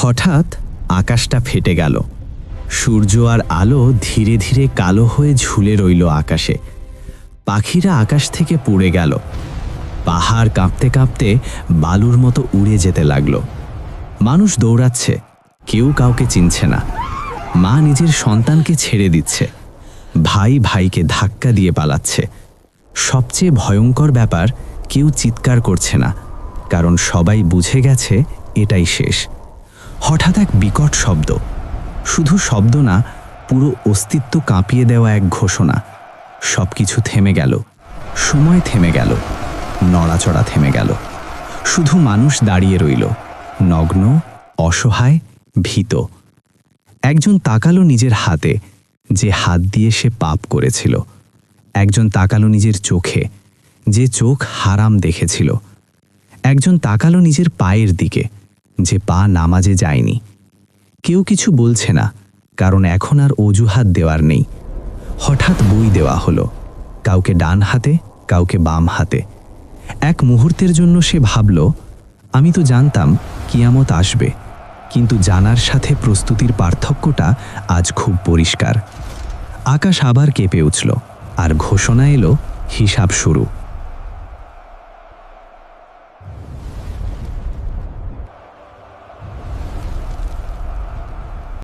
হঠাৎ আকাশটা ফেটে গেল। সূর্য আর আলো ধীরে ধীরে কালো হয়ে ঝুলে রইল আকাশে। পাখিরা আকাশ থেকে পড়ে গেল। পাহাড় কাঁপতে কাঁপতে বালুর মতো উড়ে যেতে লাগল। মানুষ দৌড়াচ্ছে, কেউ কাউকে চিনছে না। মা নিজের সন্তানকে ছেড়ে দিচ্ছে, ভাই ভাইকে ধাক্কা দিয়ে পালাচ্ছে। সবচেয়ে ভয়ঙ্কর ব্যাপার, কেউ চিৎকার করছে না, কারণ সবাই বুঝে গেছে এটাই শেষ। হঠাৎ এক বিকট শব্দ, শুধু শব্দ না, পুরো অস্তিত্ব কাঁপিয়ে দেওয়া এক ঘোষণা। সবকিছু থেমে গেল, সময় থেমে গেল, নড়াচড়া থেমে গেল। শুধু মানুষ দাঁড়িয়ে রইল, নগ্ন, অসহায়, ভীত। একজন তাকালো নিজের হাতে, যে হাত দিয়ে সে পাপ করেছিল। একজন তাকালো নিজের চোখে, যে চোখ হারাম দেখেছিল। একজন তাকালো নিজের পায়ের দিকে, যে পা নামাজে যায়নি। কেউ কিছু বলছে না, কারণ এখন আর অজুহাত দেওয়ার নেই। হঠাৎ বই দেওয়া হলো, কাউকে ডান হাতে, কাউকে বাম হাতে। এক মুহূর্তের জন্য সে ভাবল, আমি তো জানতাম কিয়ামত আসবে, কিন্তু জানার সাথে প্রস্তুতির পার্থক্যটা আজ খুব পরিষ্কার। আকাশ আবার কেঁপে উঠল, আর ঘোষণা এলো, হিসাব শুরু।